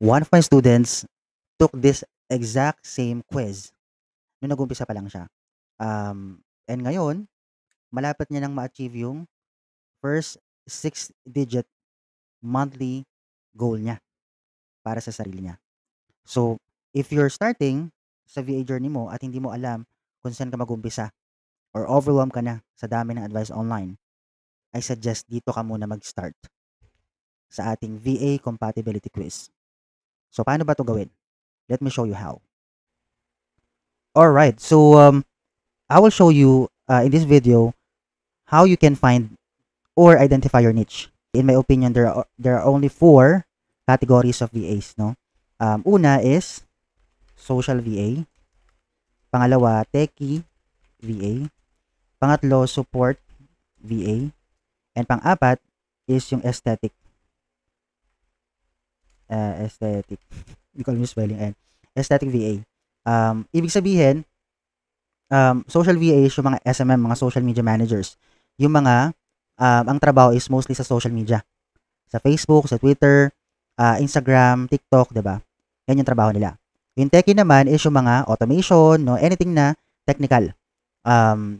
One of my students took this exact same quiz nung nag-umpisa pa lang siya. And ngayon, malapit niya nang ma-achieve yung first six-digit monthly goal niya para sa sarili niya. So, if you're starting sa VA journey mo at hindi mo alam kung saan ka mag-umpisa or overwhelmed ka na sa dami ng advice online, I suggest dito ka muna mag-start sa ating VA compatibility quiz. So, paano ba 'to gawin? Let me show you how. Alright, so I will show you in this video how you can find or identify your niche. In my opinion, there are only four categories of VAs, no? Una is social VA, pangalawa techie VA, pangatlo support VA, and pang-apat is yung aesthetic. Hindi ko alam yung spelling, and aesthetic VA. Ibig sabihin, social VA is yung mga SMM, mga social media managers. Yung mga, ang trabaho is mostly sa social media. Sa Facebook, sa Twitter, Instagram, TikTok, 'di ba? Yan yung trabaho nila. Yung techie naman is yung mga automation, no, anything na technical. And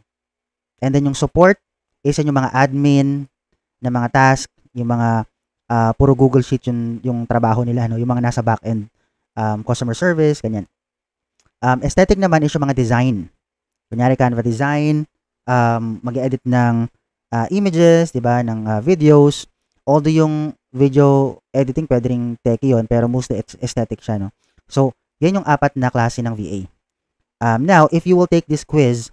then yung support is yung mga admin na mga task, yung mga puro Google Sheet yung trabaho nila, no, yung mga nasa back end, customer service, ganyan. Aesthetic naman is yung mga design. Kunyari Canva design, mag-edit ng images, 'di ba, ng videos. Although yung video editing pwede ring techie yun, pero mostly aesthetic siya, no? So, yan yung apat na klase ng VA. Now, if you will take this quiz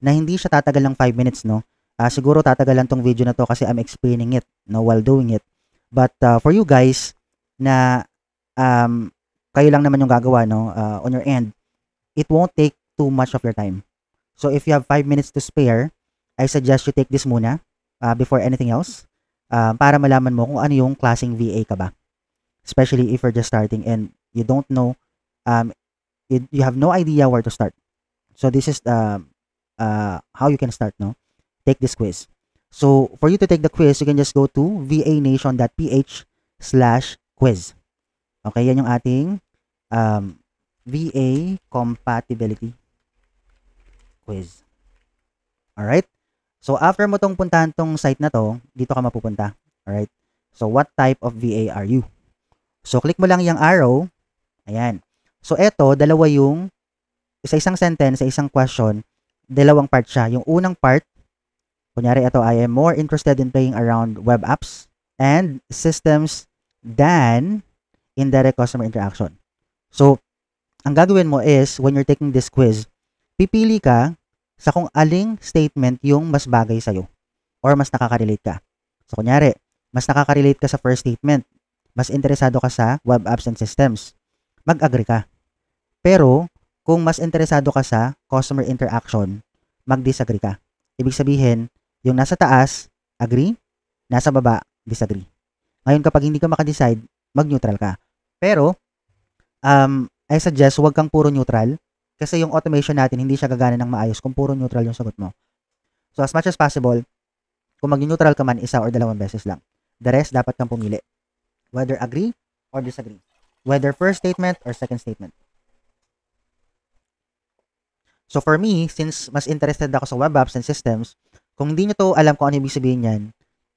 na hindi siya tatagal ng 5 minutes, no? Siguro tatagalan tong video na to kasi I'm explaining it, no, while doing it. But for you guys na kayo lang naman yung gagawa, no, on your end, it won't take too much of your time. So, if you have 5 minutes to spare, I suggest you take this muna before anything else para malaman mo kung ano yung klaseng VA ka ba. Especially if you're just starting and you don't know, you have no idea where to start. So, this is how you can start, no? Take this quiz. So, for you to take the quiz, you can just go to vanation.ph/quiz. Okay, yan yung ating VA compatibility quiz. Alright? So, after mo tong puntahan tong site na to, dito ka mapupunta. Alright? So, what type of VA are you? So, click mo lang yung arrow. Ayan. So, eto, dalawa yung, sa isang sentence, sa isang question, dalawang part siya. Yung unang part, kunyari ito, I am more interested in playing around web apps and systems than in direct customer interaction. So, ang gagawin mo is, when you're taking this quiz, pipili ka sa kung aling statement yung mas bagay sa'yo or mas nakaka-relate ka. So, kunyari, mas nakaka-relate ka sa first statement, mas interesado ka sa web apps and systems, mag-agree ka. Pero, kung mas interesado ka sa customer interaction, mag-disagree ka. Ibig sabihin, yung nasa taas, agree, nasa baba, disagree. Ngayon, kapag hindi ka makadecide, mag-neutral ka. Pero, I suggest huwag kang puro neutral kasi yung automation natin hindi siya gagana ng maayos kung puro neutral yung sagot mo. So, as much as possible, kung mag-neutral ka man, isa or dalawang beses lang. The rest, dapat kang pumili. Whether agree or disagree. Whether first statement or second statement. So, for me, since mas interested ako sa web apps and systems, kung hindi nyo to alam kung ano ibig sabihin yan,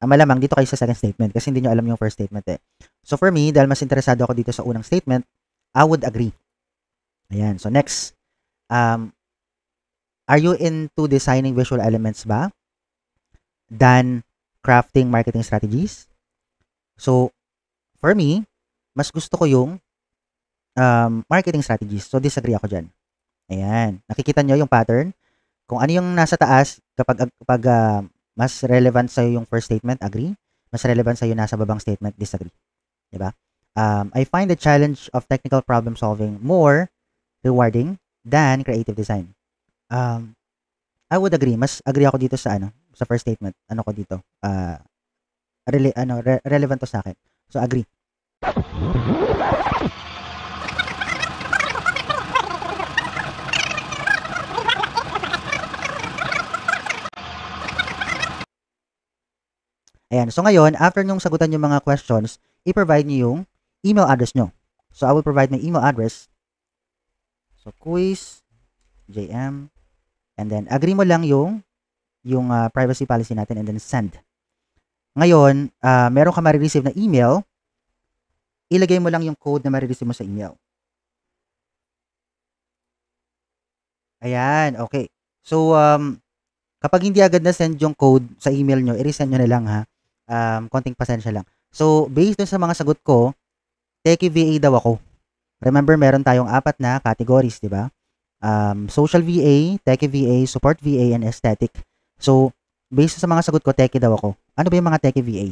malamang dito kayo sa second statement kasi hindi nyo alam yung first statement eh. So, for me, dahil mas interesado ako dito sa unang statement, I would agree. Ayan. So, next. Are you into designing visual elements ba? Than crafting marketing strategies? So, for me, mas gusto ko yung marketing strategies. So, disagree ako dyan. Ayan. Nakikita nyo yung pattern? Kung ano yung nasa taas, kapag mas relevant sa'yo yung first statement, agree. Mas relevant sa'yo nasa babang statement, disagree. Diba? I find the challenge of technical problem solving more rewarding than creative design. I would agree. Mas agree ako dito sa sa first statement. Ano ko dito? Relevant to sa akin. So, agree. Ayan. So, ngayon, after nyong sagutan yung mga questions, i-provide nyo yung email address nyo. So, I will provide my email address. So, quiz, JM, and then agree mo lang yung privacy policy natin and then send. Ngayon, meron ka marireceive na email, ilagay mo lang yung code na marireceive mo sa email. Ayan, okay. So, kapag hindi agad na-send yung code sa email nyo, i-resend nyo na lang ha. Konting pasensya lang. So, based dun sa mga sagot ko, Techie VA daw ako. Remember, meron tayong 4 na categories, di ba? Social VA, Techie VA, Support VA, and Aesthetic. So, based sa mga sagot ko, Techie daw ako. Ano ba yung mga Techie VA?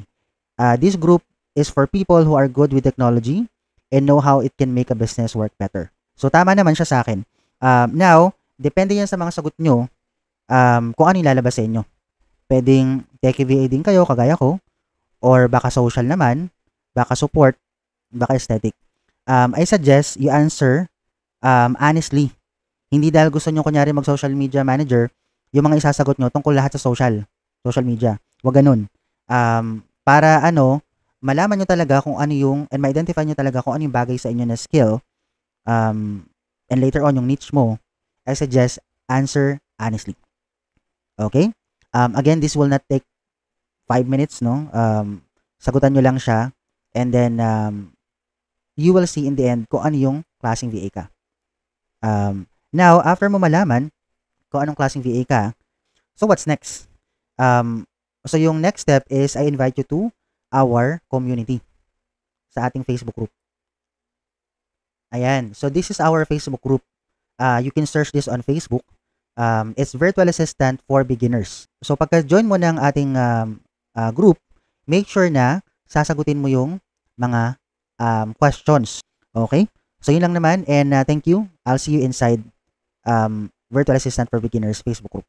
This group is for people who are good with technology and know how it can make a business work better. So, tama naman siya sa akin. Now, depende yan sa mga sagot nyo kung ano yung lalabas sa inyo. Pwedeng Techie VA din kayo, kagaya ko, or baka social naman, baka support, baka aesthetic. I suggest you answer honestly. Hindi dahil gusto nyo kunyari mag-social media manager, yung mga isasagot nyo tungkol lahat sa social media. Huwag ganun. Para malaman nyo talaga kung ano yung, and ma-identify nyo talaga kung ano yung bagay sa inyo na skill, and later on yung niche mo, I suggest answer honestly. Okay? Again, this will not take 5 minutes, no? Sagutan nyo lang siya, and then you will see in the end kung ano yung klaseng VA ka. Now, after mo malaman kung anong klaseng VA ka, so what's next? So yung next step is I invite you to our community sa ating Facebook group. Ayan. So this is our Facebook group. You can search this on Facebook. It's Virtual Assistant for Beginners. So pagka-join mo ng ating group, make sure na sasagutin mo yung mga questions. Okay? So yun lang naman, and thank you. I'll see you inside Virtual Assistant for Beginners Facebook group.